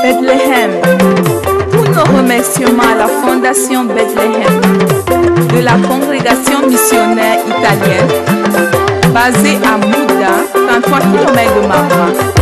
Bethléem. Tous nos remerciements à la Fondation Bethléem de la congrégation missionnaire italienne basée à Mouda, 33 km de Marwa.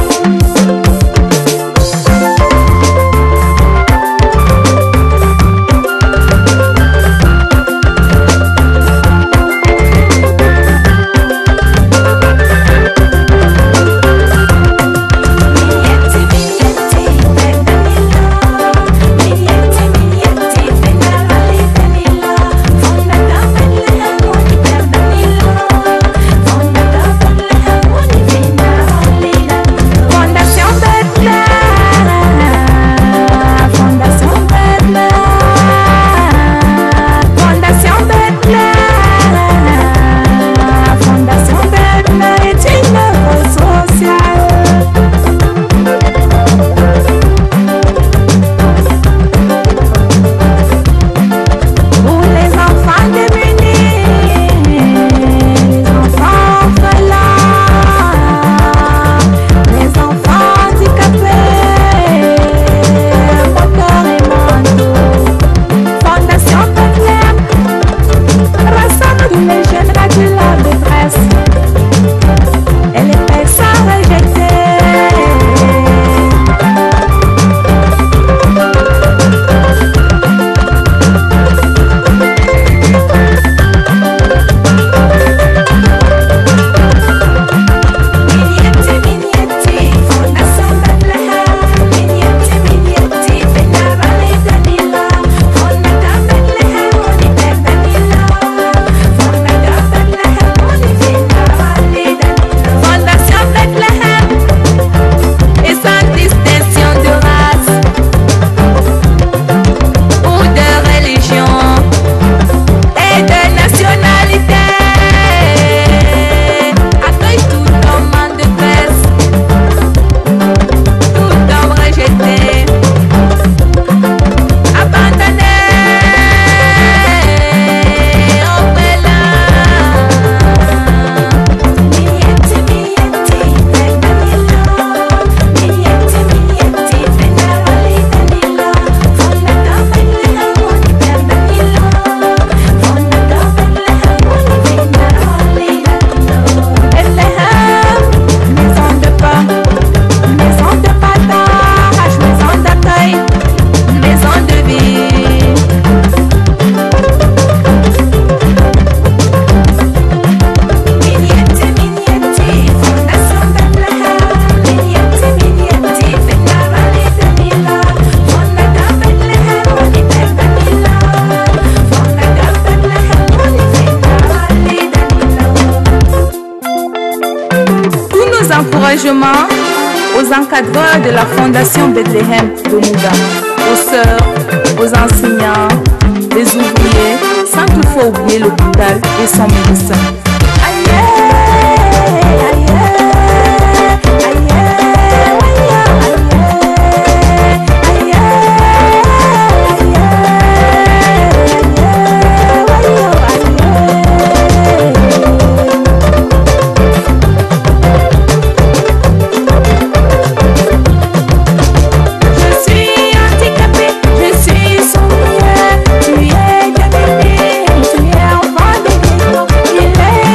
Encouragements aux encadreurs de la Fondation Bethléem de Mouda, aux sœurs, aux enseignants, les ouvriers, sans toutefois oublier l'hôpital et son médecin. Tu es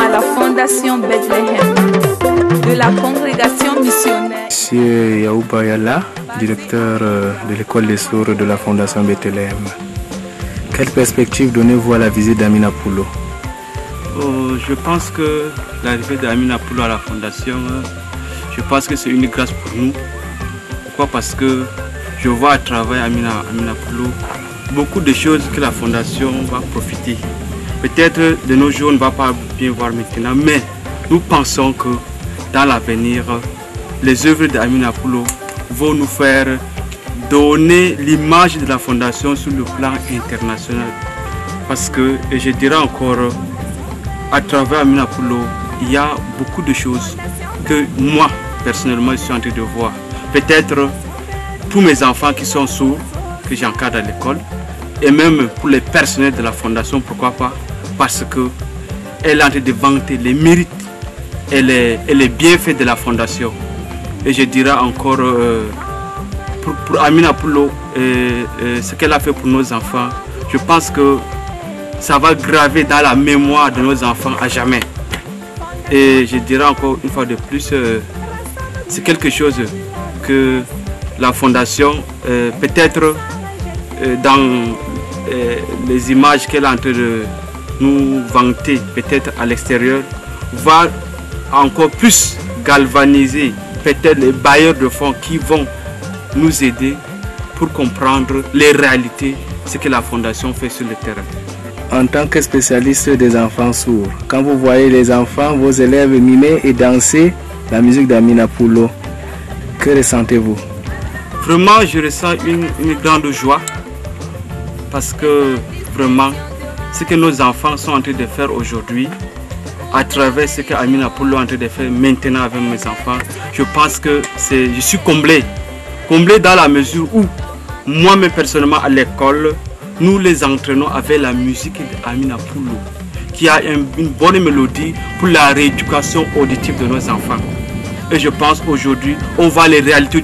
à la Fondation Bethléem de la congrégation missionnaire. Monsieur Yaouba Yala, directeur de l'école des sourds de la Fondation Bethléem. Quelle perspective donnez-vous à la visite d'Amina Poulo? Je pense que l'arrivée d'Amina Poulo à la Fondation, je pense que c'est une grâce pour nous. Pourquoi? Parce que je vois à travers Amina Poulo beaucoup de choses que la Fondation va profiter. Peut-être de nos jours on ne va pas bien voir maintenant, mais nous pensons que dans l'avenir, les œuvres d'Amina Poulo vont nous faire donner l'image de la Fondation sur le plan international. Parce que, et je dirais encore, à travers Amina Poulo, il y a beaucoup de choses que moi, personnellement, je suis en train de voir. Peut-être tous mes enfants qui sont sourds, que j'encadre à l'école, et même pour les personnels de la Fondation, pourquoi pas? Parce qu'elle est en train de vanter les mérites et les bienfaits de la Fondation. Et je dirais encore, pour Amina Poulo, ce qu'elle a fait pour nos enfants, je pense que ça va graver dans la mémoire de nos enfants à jamais. Et je dirais encore une fois de plus, c'est quelque chose que la Fondation, peut-être dans les images qu'elle est en train de nous vanter, peut-être à l'extérieur, va encore plus galvaniser peut-être les bailleurs de fonds qui vont nous aider pour comprendre les réalités, ce que la Fondation fait sur le terrain. En tant que spécialiste des enfants sourds, quand vous voyez les enfants, vos élèves mimer et danser la musique d'Amina Poulo, que ressentez-vous? Vraiment, je ressens une grande joie parce que vraiment, ce que nos enfants sont en train de faire aujourd'hui, à travers ce que Amina Poulo est en train de faire maintenant avec mes enfants, je pense que je suis comblé dans la mesure où moi-même personnellement à l'école, nous les entraînons avec la musique d'Amina Poulo qui a une bonne mélodie pour la rééducation auditive de nos enfants. Et je pense aujourd'hui, on voit les réalités,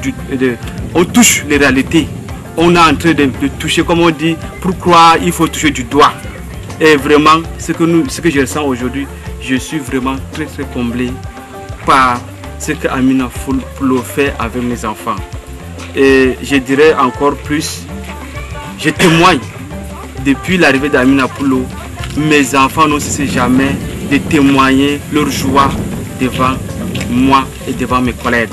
on touche les réalités. On est en train de toucher, comme on dit, pour croire, il faut toucher du doigt. Et vraiment, ce que je ressens aujourd'hui, je suis vraiment très très comblé par ce que Amina Poulo fait avec mes enfants. Et je dirais encore plus, je témoigne, depuis l'arrivée d'Amina Poulo, mes enfants n'ont cessé jamais de témoigner leur joie devant moi et devant mes collègues.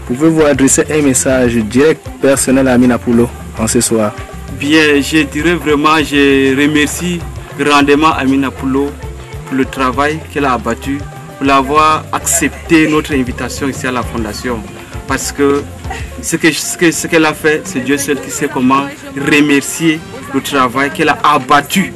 Pouvez-vous adresser un message direct personnel à Amina Poulo en ce soir? Bien, je dirais vraiment, je remercie grandement Amina Poulo pour le travail qu'elle a abattu, pour avoir accepté notre invitation ici à la Fondation. Parce que ce qu'elle a fait, c'est Dieu seul qui sait comment remercier le travail qu'elle a abattu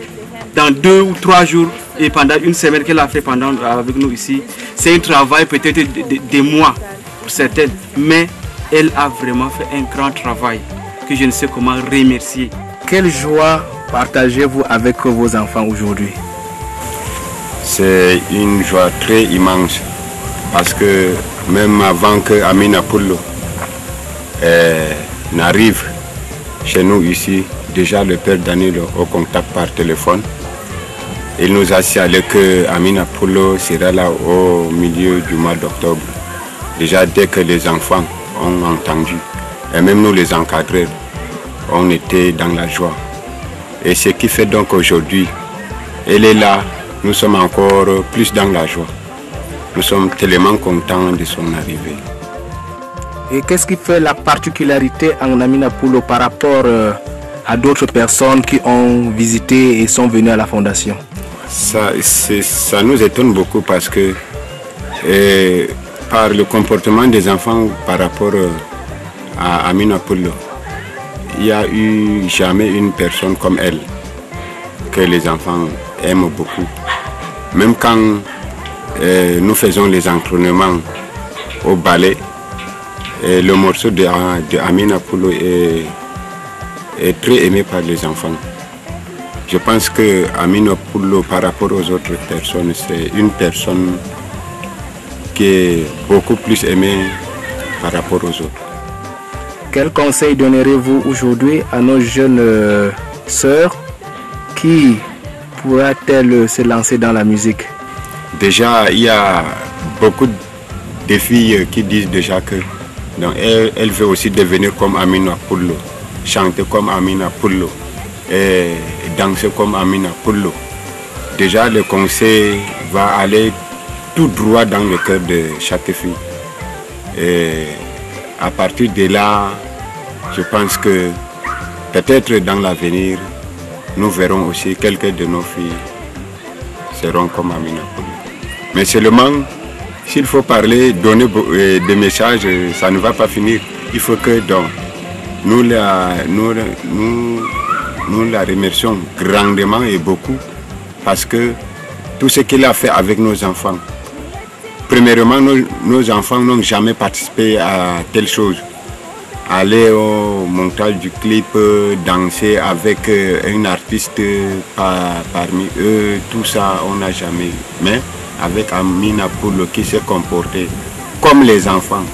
dans 2 ou 3 jours et pendant une semaine qu'elle a fait avec nous ici. C'est un travail peut-être de mois pour certaines, mais elle a vraiment fait un grand travail que je ne sais comment remercier. Quelle joie partagez-vous avec vos enfants aujourd'hui? C'est une joie très immense parce que même avant que Amina Poulo n'arrive chez nous ici, déjà le père Daniel au contact par téléphone. Il nous a signalé que Amina Poulo sera là au milieu du mois d'octobre. Déjà dès que les enfants ont entendu, et même nous les encadreurs, on était dans la joie. Et ce qui fait donc aujourd'hui, elle est là, nous sommes encore plus dans la joie. Nous sommes tellement contents de son arrivée. Et qu'est-ce qui fait la particularité en Amina Poulo par rapport à d'autres personnes qui ont visité et sont venues à la Fondation? Ça nous étonne beaucoup parce que par le comportement des enfants par rapport à Amina Poulo, il n'y a eu jamais une personne comme elle que les enfants aiment beaucoup. Même quand nous faisons les entraînements au ballet, le morceau de Amina Poulo est très aimé par les enfants. Je pense que Amina Poulo, par rapport aux autres personnes, c'est une personne qui est beaucoup plus aimée par rapport aux autres. Quel conseil donnerez-vous aujourd'hui à nos jeunes sœurs qui pourraient-elles se lancer dans la musique? Déjà, il y a beaucoup de filles qui disent déjà que donc, elle veut aussi devenir comme Amina Pullo, chanter comme Amina Pullo et danser comme Amina Pullo. Déjà, le conseil va aller tout droit dans le cœur de chaque fille. Et à partir de là, je pense que peut-être dans l'avenir, nous verrons aussi quelques de nos filles seront comme Amina Pullo. Mais seulement, s'il faut parler, donner des messages, ça ne va pas finir. Il faut que donc, nous la remercions grandement et beaucoup parce que tout ce qu'il a fait avec nos enfants. Premièrement, nos enfants n'ont jamais participé à telle chose. Aller au montage du clip, danser avec un artiste parmi eux, tout ça, on n'a jamais eu. Mais avec Amina Pullo qui s'est comporté comme les enfants,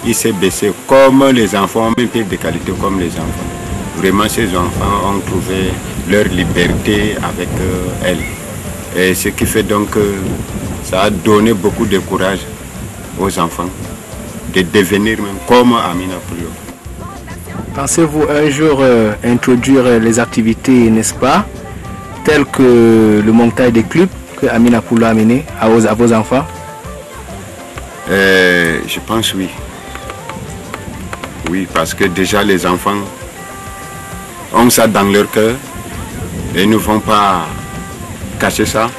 il s'est baissé comme les enfants, même pied de qualité comme les enfants. Vraiment, ces enfants ont trouvé leur liberté avec elle. Et ce qui fait donc que ça a donné beaucoup de courage aux enfants de devenir même comme Amina Pullo. Pensez-vous un jour introduire les activités, n'est-ce pas, telles que le montage des clubs que Amina Pullo a mené à vos enfants? Je pense oui. Oui, parce que déjà les enfants ont ça dans leur cœur et ne vont pas cacher ça.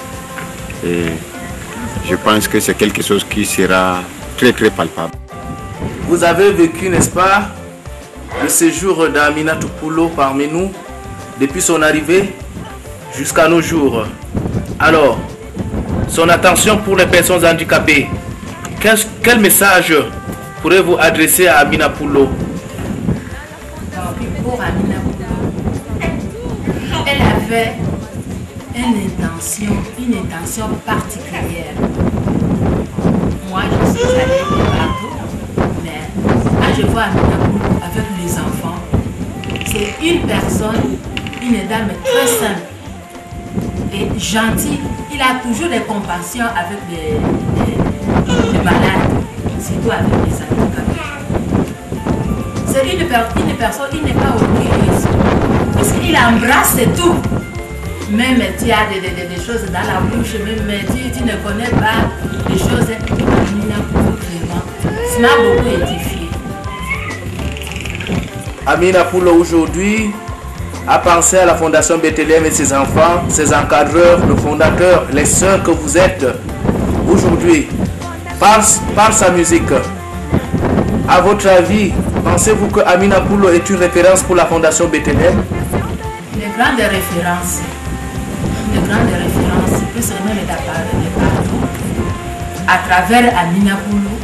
Et je pense que c'est quelque chose qui sera très très palpable. Vous avez vécu, n'est-ce pas, le séjour d'Amina Pullo parmi nous depuis son arrivée jusqu'à nos jours. Alors, son attention pour les personnes handicapées. Quel message pourrez-vous adresser à Amina Pullo? Pour Amina Pullo, elle avait une intention particulière. Moi, je suis allée partout, mais quand je vois Amina Pullo avec les enfants, c'est une personne, une dame très simple et gentille. Il a toujours des compassions avec les malades, surtout avec les handicapés. C'est une personne, il n'est pas orgueilleuse. Parce qu'il embrasse tout. Même tu as des choses dans la bouche, même tu ne connais pas les choses. Ça m'a beaucoup édifié. Amina Pullo aujourd'hui a pensé à la Fondation Bethléem et ses enfants, ses encadreurs, le fondateur, les sœurs que vous êtes aujourd'hui, par sa musique. À votre avis, pensez-vous que Amina Pullo est une référence pour la Fondation Bethléem? Une grande référence, plus même de partout. À travers Amina Pullo,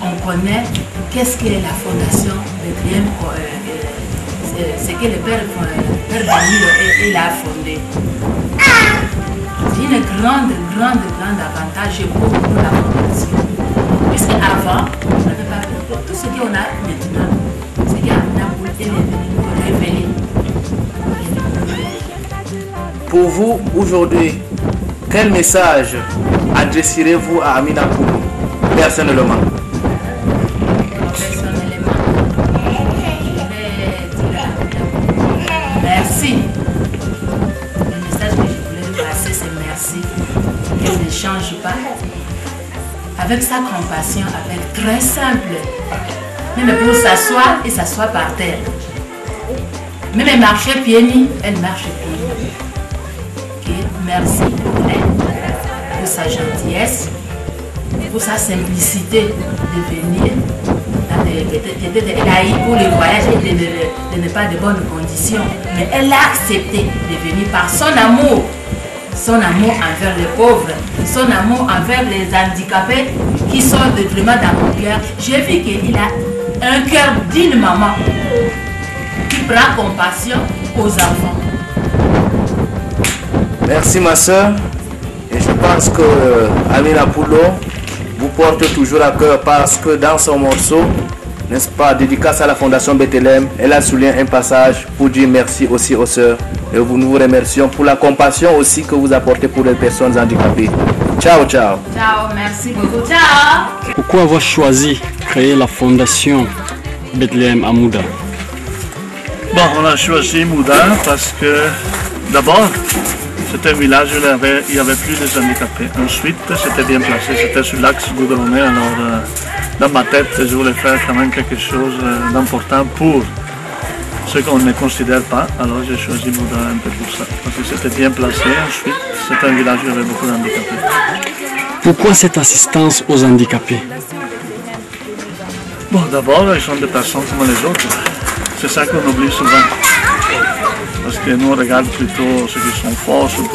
on connaît qu'est-ce qu'est la Fondation Bethléem, ce que le Père Danilo il a fondé. C'est une grande avantage pour la Fondation. Puisqu'avant, on n'avait pas tout ce qu'on a maintenant, c'est qu'Amina Pullo est venue nous révéler. Pour vous, aujourd'hui, quel message adresserez-vous à Amina Pullo, personnellement? Merci. Le message que je voulais lui passer, c'est merci. Qu'elle ne change pas. Avec sa compassion, avec très simple. Même pour s'asseoir, et s'asseoir par terre. Même marcher pieds nus, elle marche pieds nus. Okay. Merci pour elle, pour sa gentillesse, pour sa simplicité de venir. Elle a eu pour les voyages et de ne pas de bonnes conditions, mais elle a accepté de venir par son amour envers les pauvres, son amour envers les handicapés qui sont vraiment dans mon cœur. J'ai vu qu'il a un cœur d'une maman qui prend compassion aux enfants. Merci ma soeur, et je pense que Amina Pullo vous porte toujours à cœur parce que dans son morceau, n'est-ce pas, dédicace à la Fondation Bethléem. Elle a souligné un passage pour dire merci aussi aux sœurs. Et nous vous remercions pour la compassion aussi que vous apportez pour les personnes handicapées. Ciao, ciao. Ciao, merci beaucoup. Ciao. Pourquoi avoir choisi créer la Fondation Bethléem à Mouda? Bon, on a choisi Mouda parce que d'abord, c'était un village où il y avait plus de handicapés. Ensuite, c'était bien placé, c'était sur l'axe goudronné. Alors, dans ma tête, je voulais faire quand même quelque chose d'important pour ceux qu'on ne considère pas. Alors, j'ai choisi Mouda un peu pour ça, parce que c'était bien placé. Ensuite, c'était un village où il y avait beaucoup d'handicapés. Pourquoi cette assistance aux handicapés? Bon, d'abord, ils sont des personnes comme les autres. C'est ça qu'on oublie souvent. Parce que nous, on regarde plutôt ceux qui sont forts, ceux qui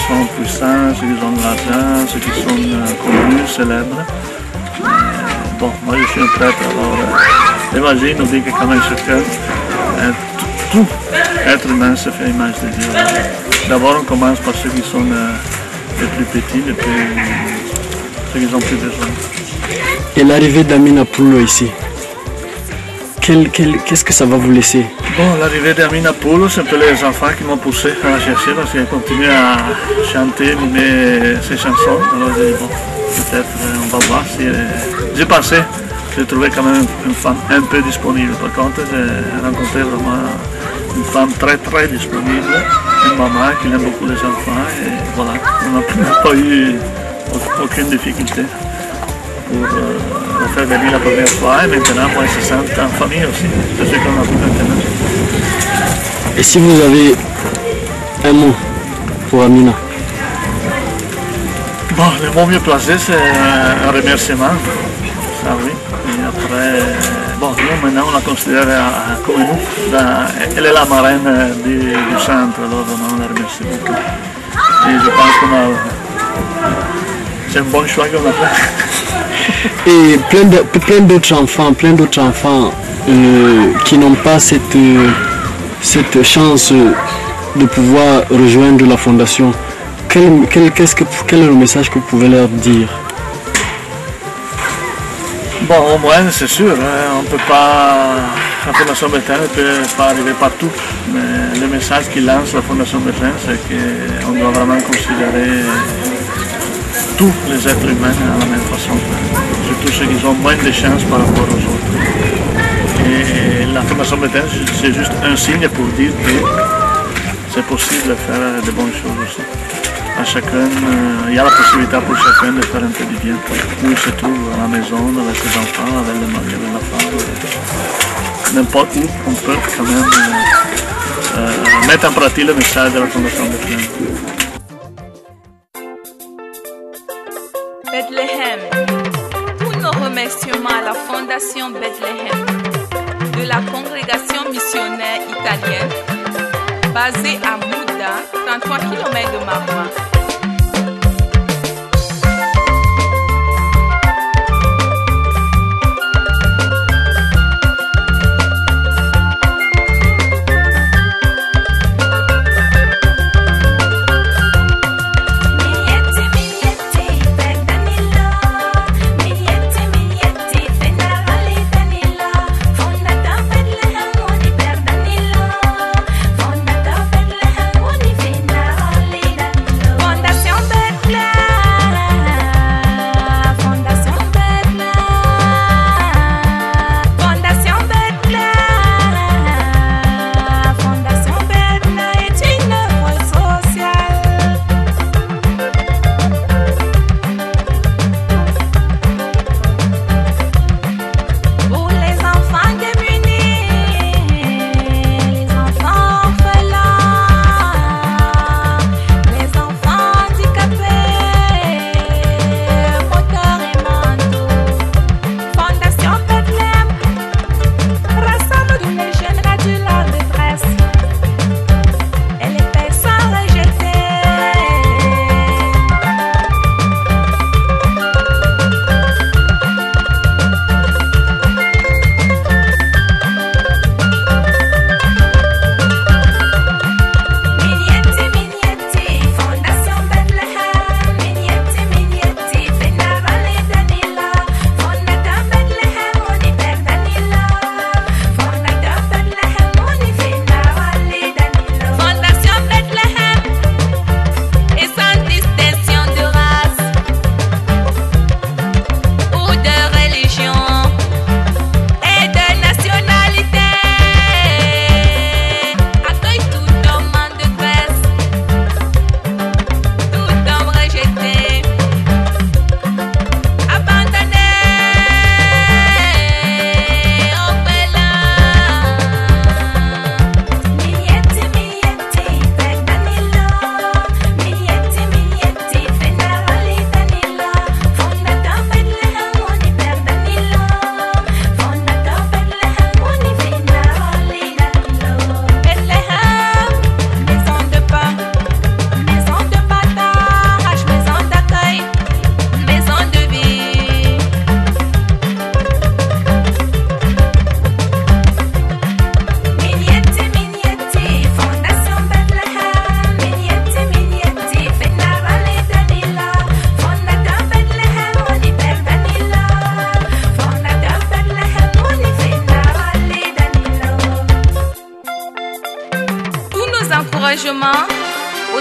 sont puissants, ceux qui ont de l'argent, ceux qui sont connus, célèbres. Bon, moi je suis un prêtre, alors l'Évangile nous dit que quand même chacun, tout être humain se fait image de Dieu. D'abord, on commence par ceux qui sont les plus petits, ceux qui ont plus besoin. Et l'arrivée d'Amina Poulo ici, qu'est-ce que ça va vous laisser? Bon, l'arrivée d'Amina Poulo, c'est un peu les enfants qui m'ont poussé à la chercher parce qu'elle continue à chanter, mimer ses chansons. Alors j'ai dit, bon, peut-être on va voir si j'ai pensé, j'ai trouvé quand même une femme un peu disponible. Par contre, j'ai rencontré vraiment une femme très très disponible, une maman qui aime beaucoup les enfants et voilà, on n'a pas eu aucune difficulté pour faire venir la première fois et maintenant moi je se sens en famille aussi, c'est ce qu'on a pu maintenant. Et si vous avez un mot pour Amina? Bon, le mot mieux placé c'est un remerciement, ça oui, et après, bon, nous maintenant on la considère comme nous, elle est la marraine du centre, alors on la remercie beaucoup. Et je pense qu'on a, c'est un bon choix qu'on a fait. Et plein d'autres enfants qui n'ont pas cette chance de pouvoir rejoindre la fondation. Quel est le message que vous pouvez leur dire? Bon, au moins, c'est sûr, hein, on peut pas, la Fondation Bethléem ne peut pas arriver partout, mais le message qu'il lance la Fondation Bethléem, c'est qu'on doit vraiment considérer tous les êtres humains de la même façon, surtout ceux qui ont moins de chances par rapport aux autres. Et la Fondation Bethléem, c'est juste un signe pour dire que c'est possible de faire de bonnes choses aussi. À chacun, il y a la possibilité pour chacun de faire un peu du bien, où il se trouve, à la maison, avec ses enfants, avec le mari, avec la femme, n'importe où, on peut quand même mettre en pratique le message de la Fondation Bethléem. Bethléem. Tous nos remerciements à la Fondation Bethléem de la congrégation missionnaire italienne basée à Mouda, 33 km de Maroua.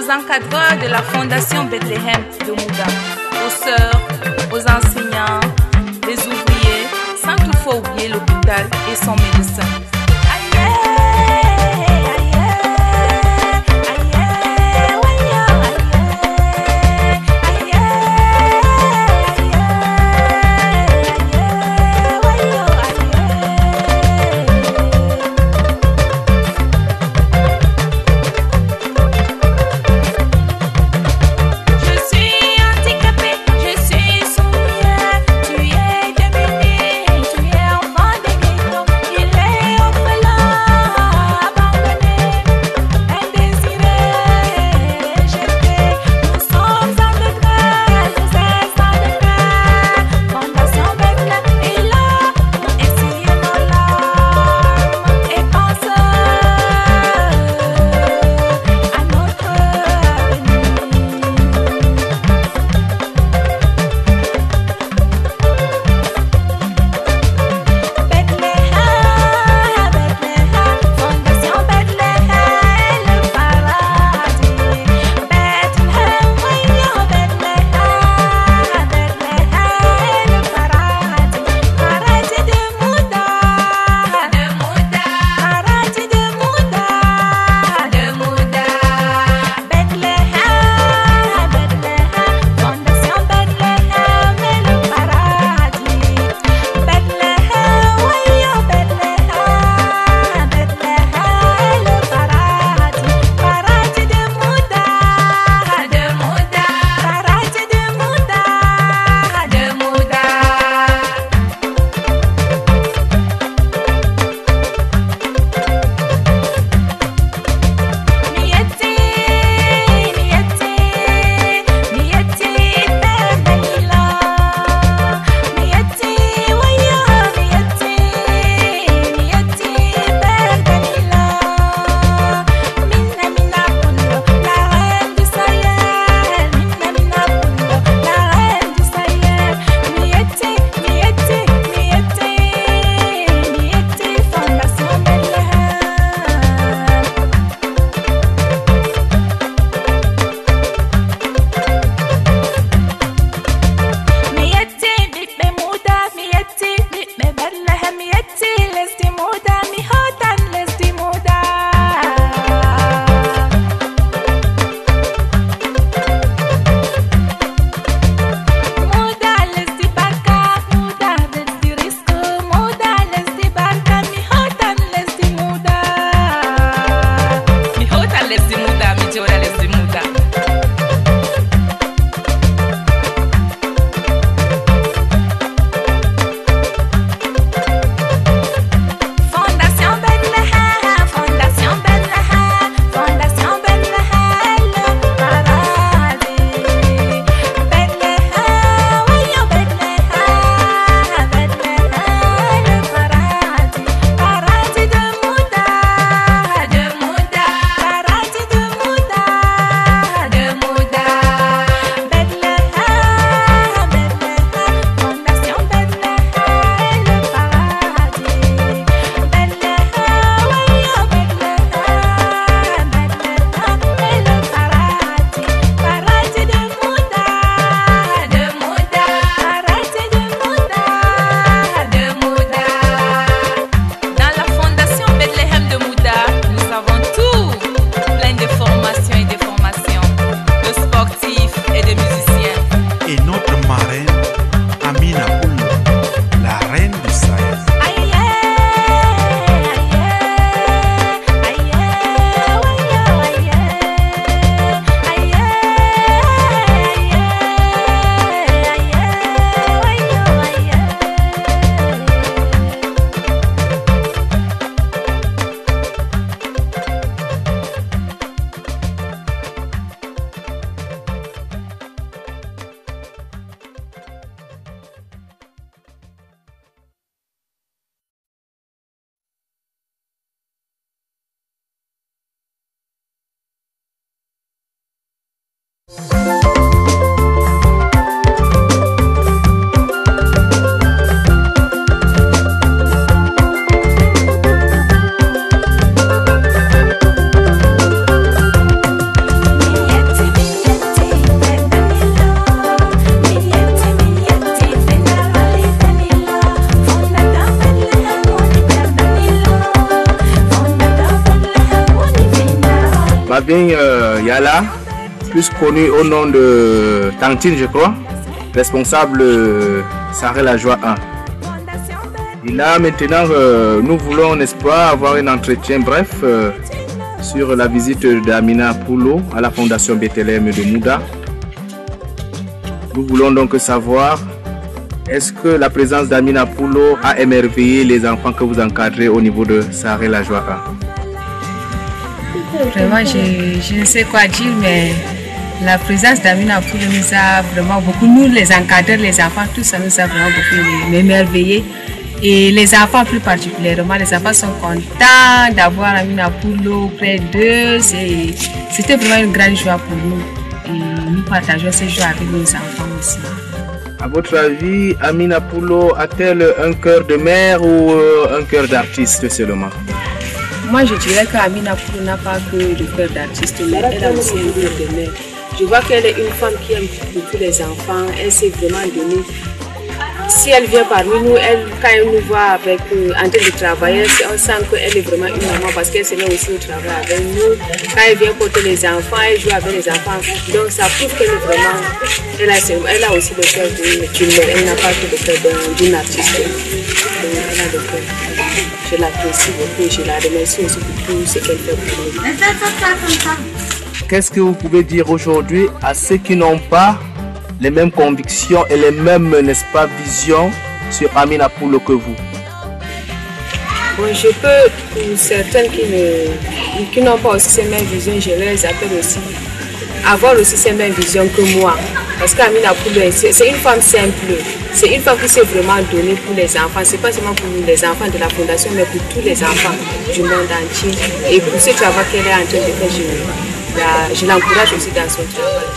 aux encadreurs de la Fondation Bethléem de Mouda, aux sœurs, aux enseignants, les ouvriers, sans toutefois oublier l'hôpital et son médecin. Fabien Yala, plus connu au nom de Tantine, je crois, responsable Sarré la Joie 1. Et là, maintenant, nous voulons, n'est-ce pas, avoir un entretien bref sur la visite d'Amina Poulo à la Fondation Bethléem de Mouda. Nous voulons donc savoir, est-ce que la présence d'Amina Poulo a émerveillé les enfants que vous encadrez au niveau de Sarré la Joie 1? Vraiment, je ne sais quoi dire, mais la présence d'Amina Poulo nous a vraiment beaucoup, nous les encadreurs, les enfants, tout ça nous a vraiment beaucoup émerveillés. Et les enfants plus particulièrement, les enfants sont contents d'avoir Amina Poulo près d'eux. C'était vraiment une grande joie pour nous. Et nous partageons ces joies avec nos enfants aussi. À votre avis, Amina Poulo a-t-elle un cœur de mère ou un cœur d'artiste seulement? Moi, je dirais qu'Amina Poulo n'a pas que le cœur d'artiste, mais elle a aussi un cœur de mère. Je vois qu'elle est une femme qui aime beaucoup les enfants. Elle s'est vraiment donnée. Si elle vient parmi nous, quand elle nous voit en train de travailler, on sent qu'elle est vraiment une maman parce qu'elle se met aussi au travail avec nous. Quand elle vient porter les enfants, elle joue avec les enfants. Donc ça prouve qu'elle est vraiment, elle a aussi le cœur d'une mère. Elle n'a pas que le cœur d'une artiste. Donc elle a le cœur. Je l'apprécie beaucoup et je la remercie aussi pour tout ce qu'elle fait pour nous. Qu'est-ce que vous pouvez dire aujourd'hui à ceux qui n'ont pas les mêmes convictions et les mêmes, n'est-ce pas, visions sur Amina Poulo que vous? Bon, je peux, pour certains qui n'ont pas aussi ces mêmes visions, je les appelle aussi avoir aussi ces mêmes visions que moi. Parce qu'Amina Poulo, c'est une femme simple. C'est une femme qui s'est vraiment donnée pour les enfants. Ce n'est pas seulement pour les enfants de la fondation, mais pour tous les enfants du monde entier. Et pour ce travail qu'elle est en train de faire, je l'encourage aussi dans son travail.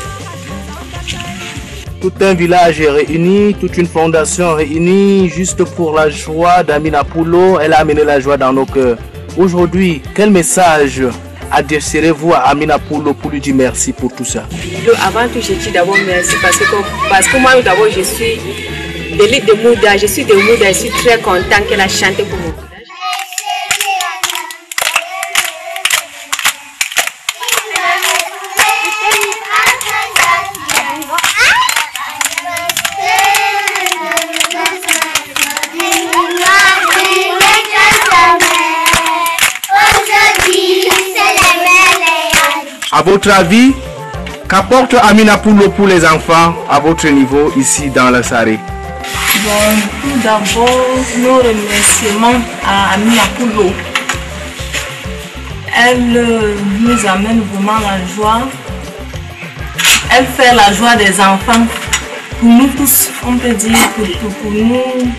Tout un village est réuni, toute une fondation réunie juste pour la joie d'Amina Poulo. Elle a amené la joie dans nos cœurs. Aujourd'hui, quel message adresserez-vous à Amina Poulo pour lui dire merci pour tout ça? Avant tout, je dis d'abord merci parce que moi d'abord je suis de l'île de Mouda, je suis très contente qu'elle a chanté pour moi. À votre avis, qu'apporte Amina Poulo pour les enfants à votre niveau ici dans la Sarré? Bon, tout d'abord, nos remerciements à Amina Poulo. Elle nous amène vraiment la joie. Elle fait la joie des enfants. Pour nous tous, on peut dire, pour nous,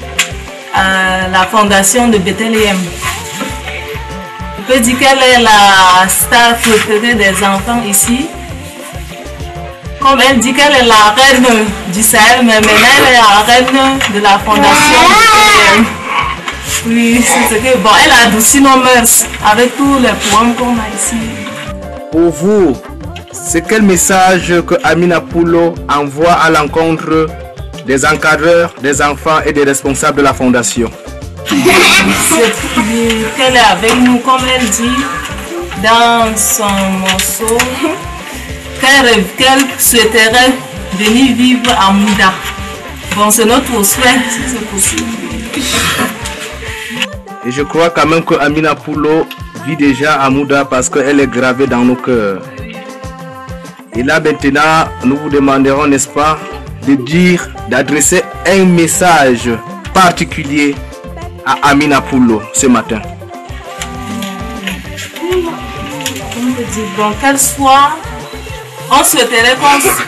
la fondation de Bethléem. On peut dire qu'elle est la star préférée des enfants ici. Comme elle dit qu'elle est la reine du Sahel, mais maintenant elle est la reine de la fondation. Oui, c'est ce que bon, elle a adouci nos mœurs avec tous les poèmes qu'on a ici. Pour vous, c'est quel message que Amina Poulo envoie à l'encontre des encadreurs, des enfants et des responsables de la fondation? C'est qu'elle est avec nous, comme elle dit dans son morceau, qu'elle souhaiterait venir vivre à Mouda. Bon, c'est notre souhait, si c'est possible. Et je crois quand même que Amina Poulo vit déjà à Mouda parce qu'elle est gravée dans nos cœurs. Et là maintenant, nous vous demanderons, n'est-ce pas, d'adresser un message particulier à Amina Poulo ce matin. On peut dire, bon, qu'elle soit, on souhaiterait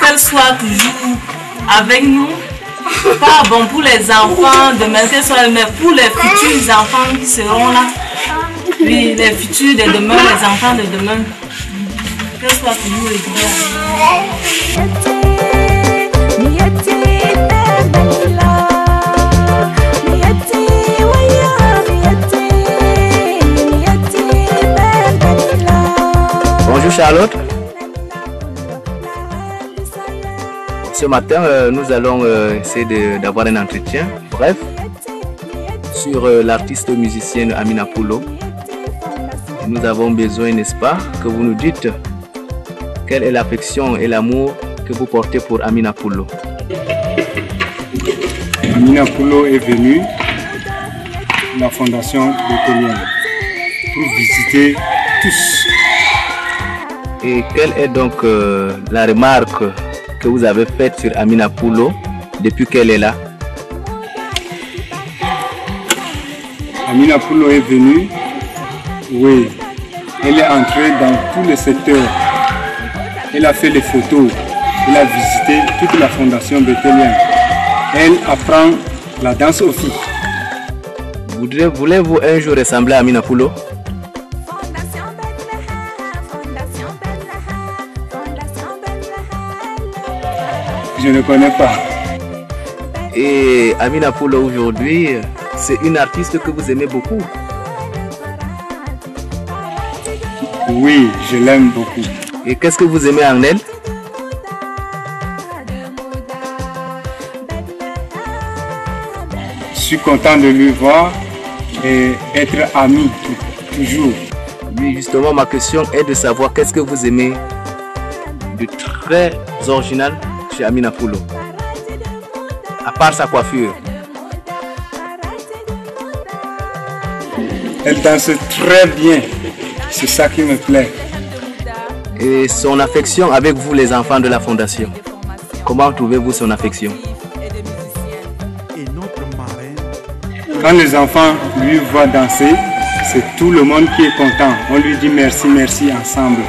qu'elle soit toujours avec nous. Pas bon pour les enfants de maintenant, mais pour les futurs enfants qui seront là. Puis les futurs de demain, les enfants de demain. Qu'elle soit toujours régulière. Bonjour Charlotte. Ce matin, nous allons essayer d'avoir un entretien bref sur l'artiste musicienne Amina Poulo. Nous avons besoin, n'est-ce pas, que vous nous dites quelle est l'affection et l'amour que vous portez pour Amina Poulo? Amina Poulo est venue à la fondation béthélienne pour visiter tous. Et quelle est donc la remarque que vous avez faite sur Amina Poulo depuis qu'elle est là? Amina Poulo est venue, oui, elle est entrée dans tous les secteurs. Elle a fait les photos, elle a visité toute la fondation béthélienne. Elle apprend la danse aussi. Voulez-vous un jour ressembler à Amina Poulo? Je ne connais pas. Et Amina Poulo aujourd'hui, c'est une artiste que vous aimez beaucoup? Oui, je l'aime beaucoup. Et qu'est-ce que vous aimez en elle? Je suis content de lui voir et être ami toujours. Oui, justement, ma question est de savoir qu'est-ce que vous aimez de très original chez Amina Poulo, à part sa coiffure. Elle danse très bien, c'est ça qui me plaît. Et son affection avec vous, les enfants de la fondation, comment trouvez-vous son affection? Quand les enfants lui voient danser, c'est tout le monde qui est content. On lui dit merci, merci ensemble.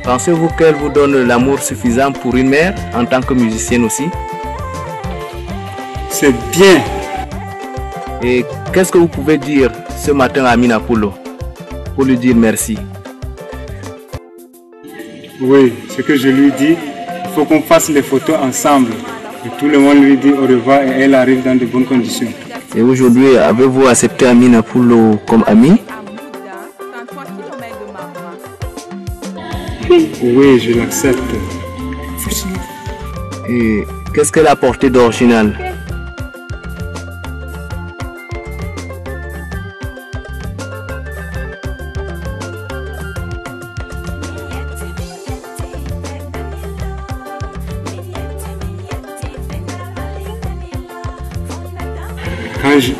Pensez-vous qu'elle vous donne l'amour suffisant pour une mère en tant que musicienne aussi? C'est bien. Et qu'est-ce que vous pouvez dire ce matin à Amina Poulo pour lui dire merci? Oui, ce que je lui dis, il faut qu'on fasse les photos ensemble. Et tout le monde lui dit au revoir et elle arrive dans de bonnes conditions. Et aujourd'hui, avez-vous accepté Amina Poulo comme amie? Oui, je l'accepte. Et qu'est-ce qu'elle a apporté d'original?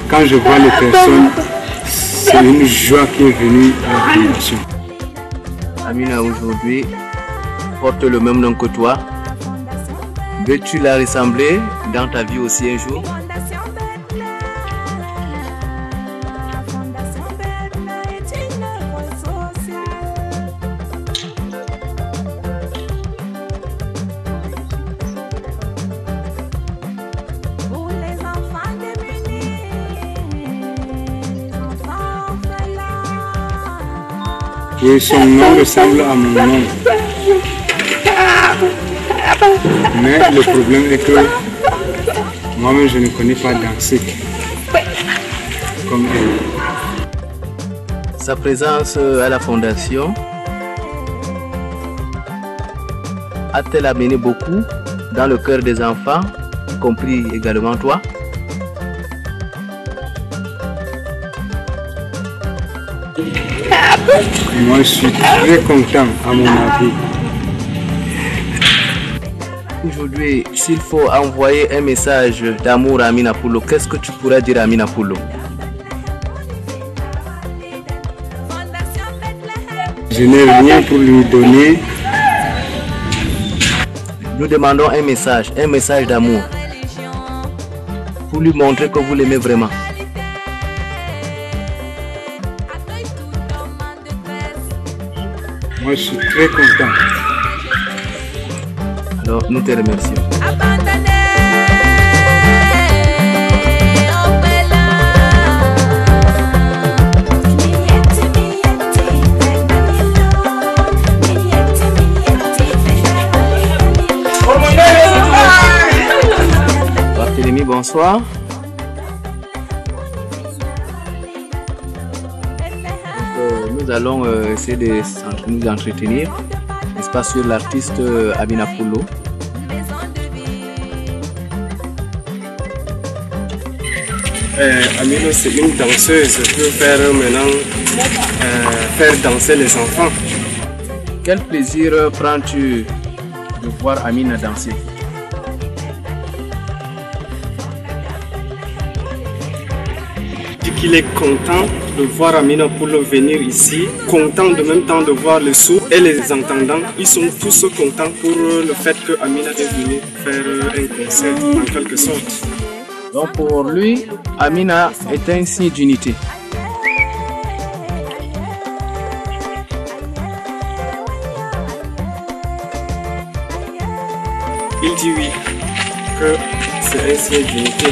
Quand je vois les personnes, c'est une joie qui est venue à la fondation. Amina aujourd'hui porte le même nom que toi. Veux-tu la ressembler dans ta vie aussi un jour? Oui, son nom ressemble à mon nom. Mais le problème est que moi-même je ne connais pas danser comme elle. Sa présence à la fondation a-t-elle amené beaucoup dans le cœur des enfants, y compris également toi? Moi je suis très content à mon avis. Aujourd'hui, s'il faut envoyer un message d'amour à Amina Poulo, qu'est-ce que tu pourrais dire à Amina Poulo? Je n'ai rien pour lui donner. Nous demandons un message d'amour pour lui montrer que vous l'aimez vraiment. Moi je suis très content. Alors nous te remercions. Barthélémy, bonsoir. Nous allons essayer de nous entretenir, n'est-ce pas, sur l'artiste Amina Poulo. Amina, c'est une danseuse qui peut faire maintenant faire danser les enfants. Quel plaisir prends-tu de voir Amina danser? Il est content de voir Amina Poulo venir ici, content de même temps de voir les sourds et les entendants. Ils sont tous contents pour le fait que Amina est venue faire un concert en quelque sorte. Donc pour lui, Amina est un signe d'unité. Il dit oui, que c'est un signe d'unité.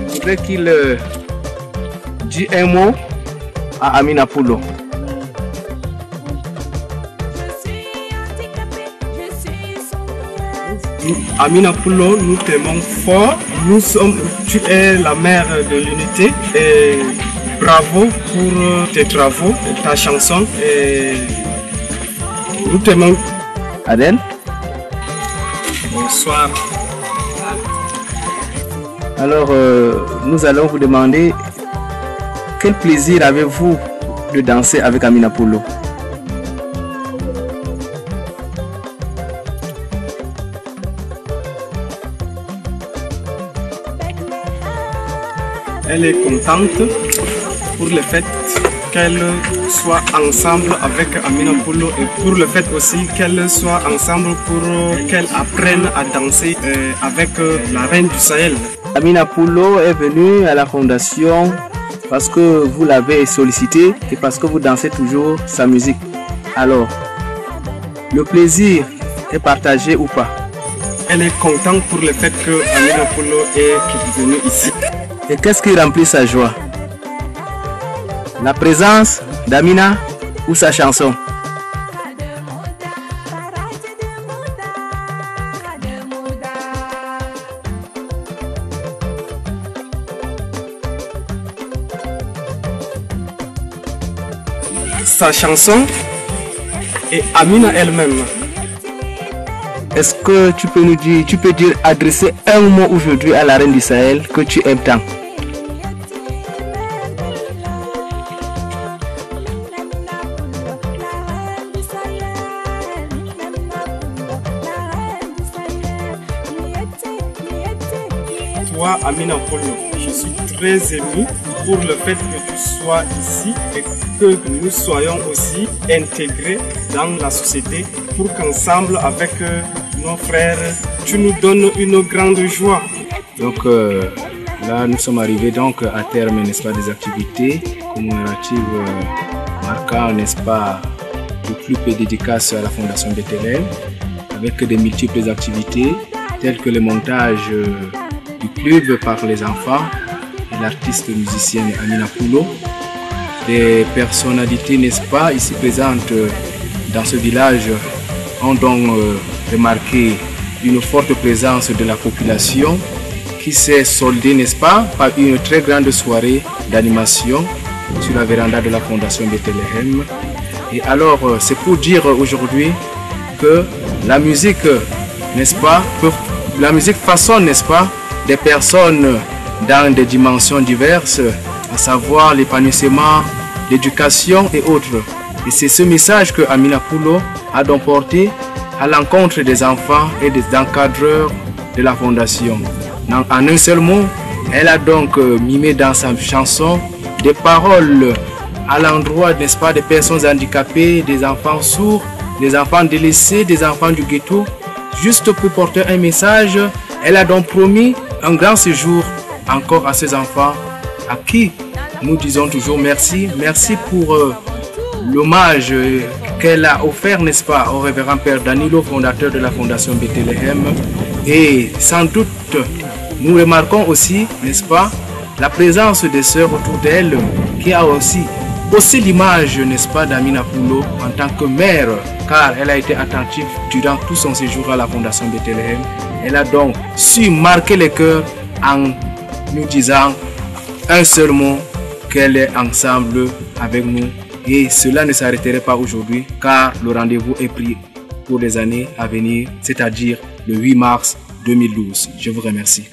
Je voudrais qu'il dise un mot à Amina Poulo. Amina Poulo, nous t'aimons fort. Tu es la mère de l'unité et bravo pour tes travaux, ta chanson. Et nous t'aimons. Adèle? Bonsoir. Alors, nous allons vous demander quel plaisir avez-vous de danser avec Amina Poulo? Elle est contente pour le fait qu'elle soit ensemble avec Amina Poulo et pour le fait aussi qu'elle soit ensemble pour qu'elle apprenne à danser avec la reine du Sahel. Amina Poulo est venue à la fondation parce que vous l'avez sollicité et parce que vous dansez toujours sa musique. Alors, le plaisir est partagé ou pas? Elle est contente pour le fait que Amina Poulo est venue ici. Et qu'est-ce qui remplit sa joie? La présence d'Amina ou sa chanson? Sa chanson et Amina elle-même. Est-ce que tu peux nous dire, adresser un mot aujourd'hui à la reine du Sahel que tu aimes tant? Toi, Amina Poulo, je suis très ému pour le fait que tu sois ici et que nous soyons aussi intégrés dans la société pour qu'ensemble avec nos frères, tu nous donnes une grande joie. Donc là, nous sommes arrivés donc à terme, n'est-ce pas, des activités commémoratives marquant, n'est-ce pas, le club et dédicace à la Fondation Bethléem avec des multiples activités telles que le montage du club par les enfants et l'artiste musicienne Amina Poulo. Des personnalités, n'est-ce pas, ici présentes dans ce village ont donc remarqué une forte présence de la population qui s'est soldée, n'est-ce pas, par une très grande soirée d'animation sur la véranda de la Fondation Bethléem. Et alors, c'est pour dire aujourd'hui que la musique, n'est-ce pas, la musique façonne, n'est-ce pas, des personnes dans des dimensions diverses, à savoir l'épanouissement, l'éducation et autres. Et c'est ce message que Amina Poulo a donc porté à l'encontre des enfants et des encadreurs de la Fondation. En un seul mot, elle a donc mimé dans sa chanson des paroles à l'endroit, n'est-ce pas, des personnes handicapées, des enfants sourds, des enfants délaissés, des enfants du ghetto, juste pour porter un message. Elle a donc promis un grand séjour encore à ces enfants à qui nous disons toujours merci. Merci pour l'hommage qu'elle a offert, n'est-ce pas, au révérend Père Danilo, fondateur de la Fondation Bethléem. Et sans doute, nous remarquons aussi, n'est-ce pas, la présence des sœurs autour d'elle qui a aussi l'image, n'est-ce pas, d'Amina Poulo en tant que mère, car elle a été attentive durant tout son séjour à la Fondation Bethléem. Elle a donc su marquer les cœurs en nous disant un seul mot, qu'elle est ensemble avec nous. Et cela ne s'arrêterait pas aujourd'hui, car le rendez-vous est pris pour les années à venir, c'est-à-dire le 8 mars 2012. Je vous remercie.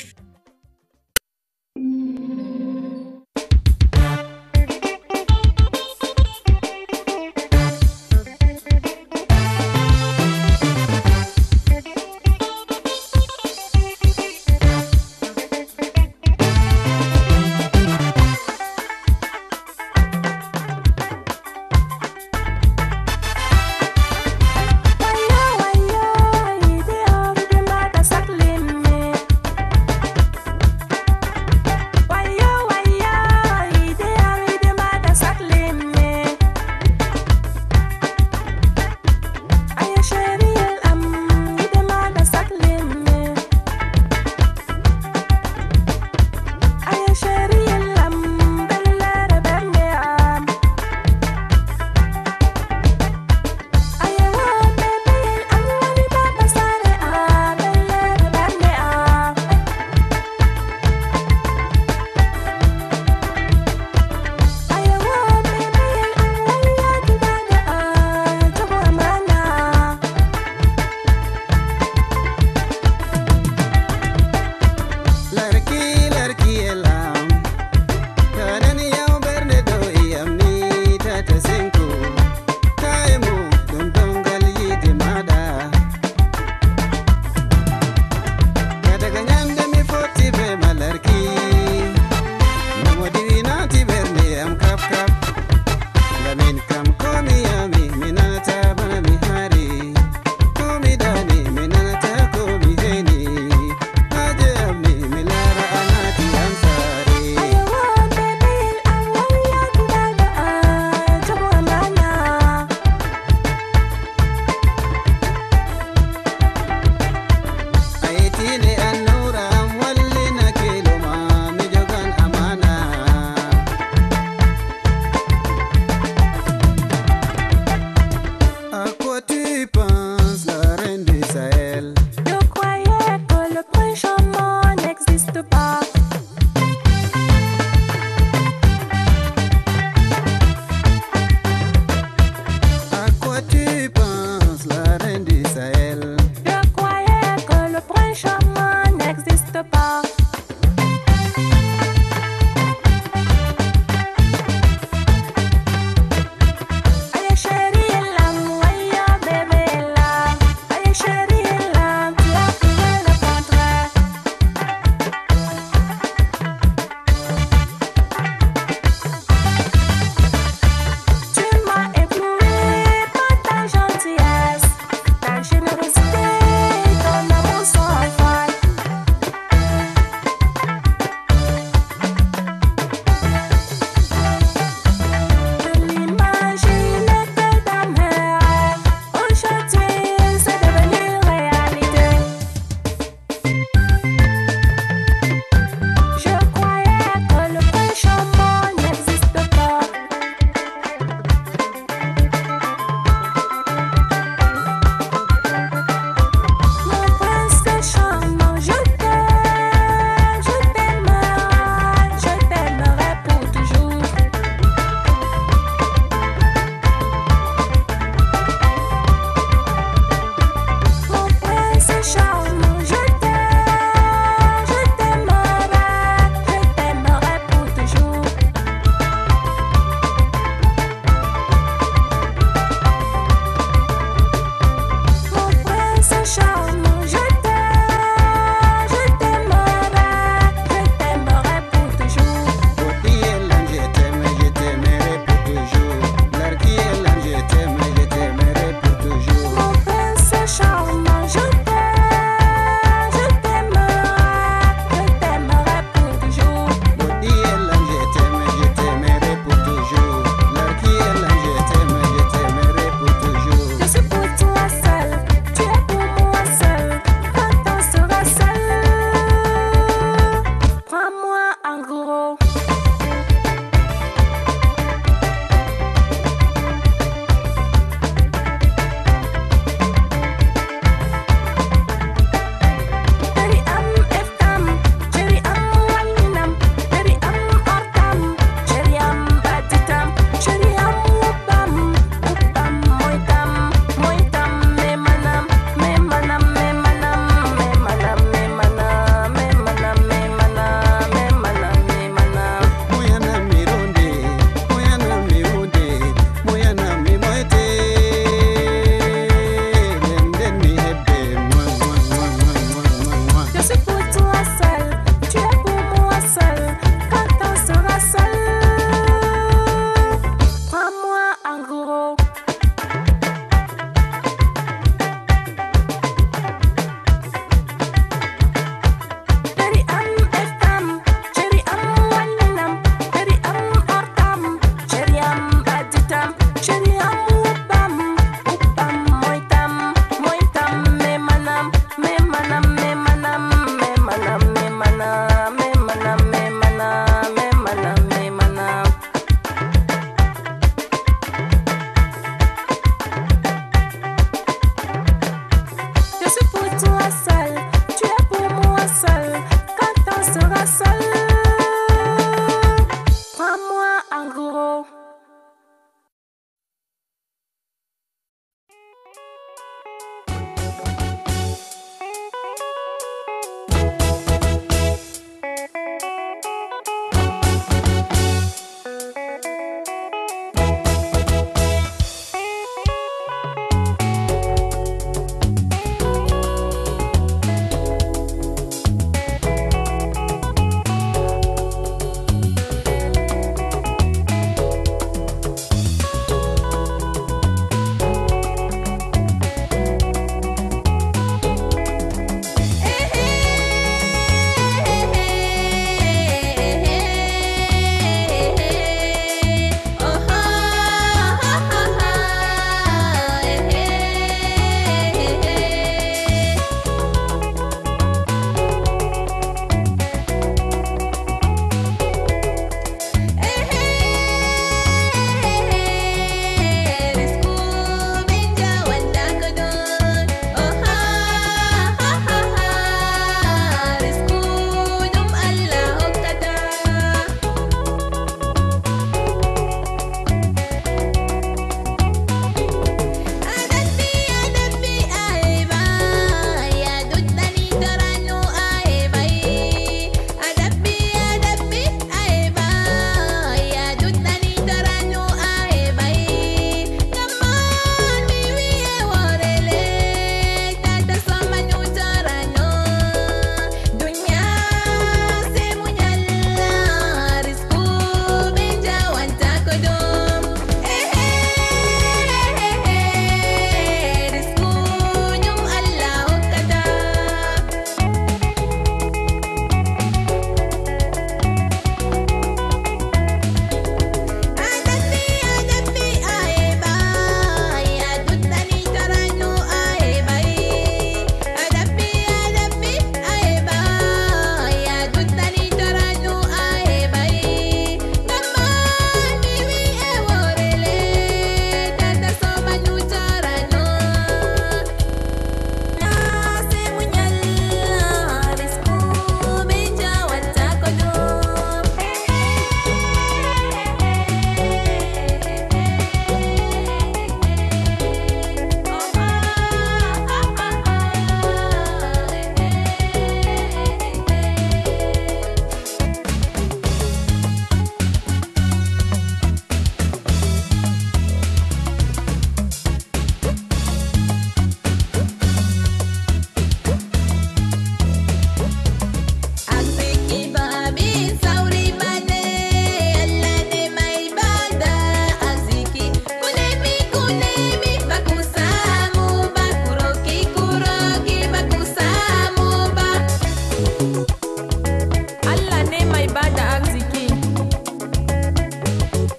Allah ne mai bada arziki,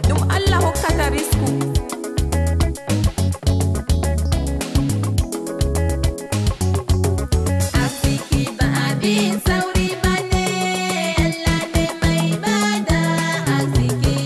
dum Allah hokkata risku. Arziki ba abin sauri ba ne, Allah ne mai bada arziki.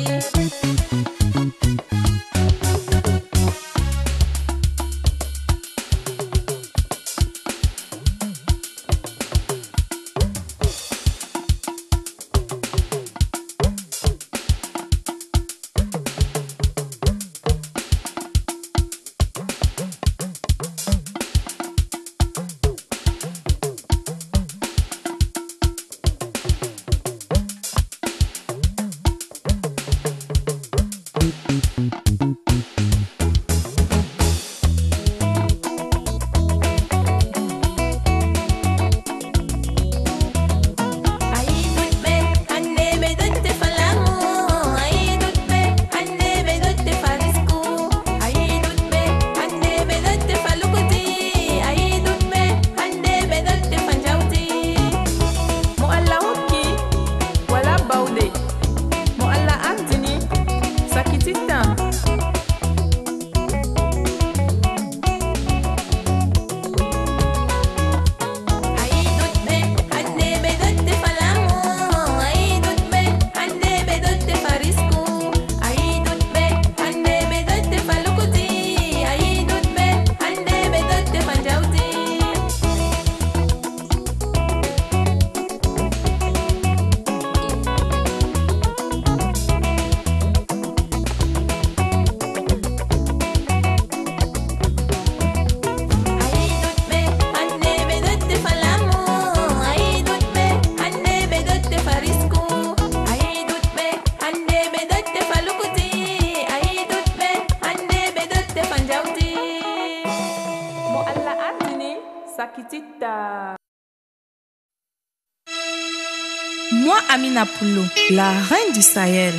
Moi, Amina Poulo, la reine du Sahel,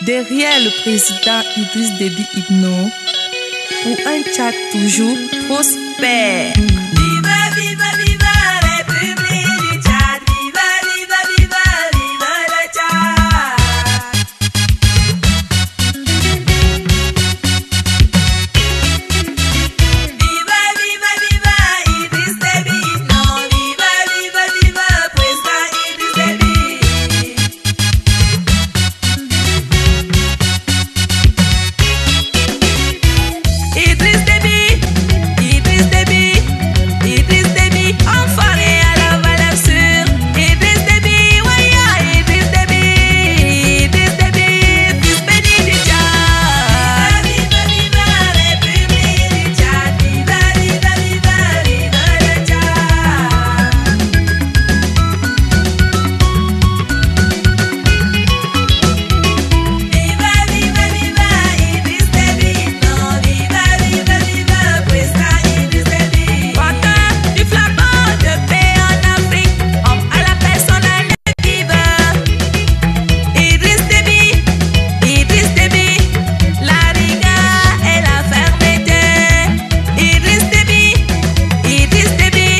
derrière le président Idriss Déby Itno, pour un Tchad toujours prospère. Viva, viva, viva, République du Tchad. Viva, viva, viva, viva le Tchad. Viva, viva, viva, Idriss Déby Itno. Viva, viva, viva, président Idriss Déby. Idriss Déby, Idriss Déby, Idriss Déby, enfoiré à la valeur sûre. Idriss Déby, waya, Idriss Déby, Idriss Déby, fils béni du Tchad. Viva, viva, République du Tchad. Viva, viva, viva, viva le Tchad. Viva, viva, viva, Idriss Déby Itno. Viva, viva, viva, président Idriss Déby. Porteur du flambeau de paix en Afrique, homme à la personne vive. Idriss Déby, Idriss Déby, la rigueur et la fermeté. Idriss Déby, Idriss Déby,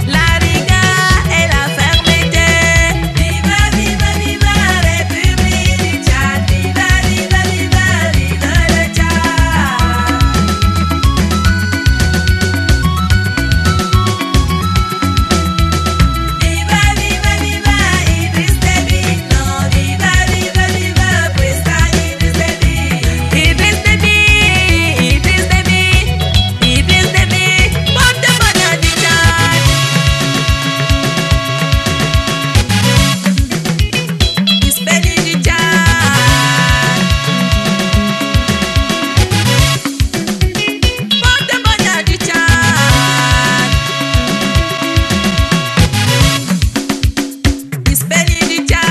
la rigueur et la fermeté. Viva, viva, viva, République du Tchad. Viva, viva, viva, viva le Tchad. Viva, viva, viva, Idriss Déby Itno. Viva, viva, viva, président Idriss Déby. Idriss Déby, Idriss Déby, Idriss Déby, porte-bonheur du Tchad. Fils béni du Tchad. Porte-bonheur du Tchad. Fils béni du Tchad.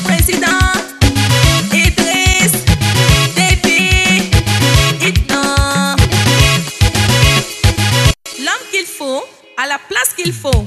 Président Idriss Déby Itno. L'homme qu'il faut, à la place qu'il faut.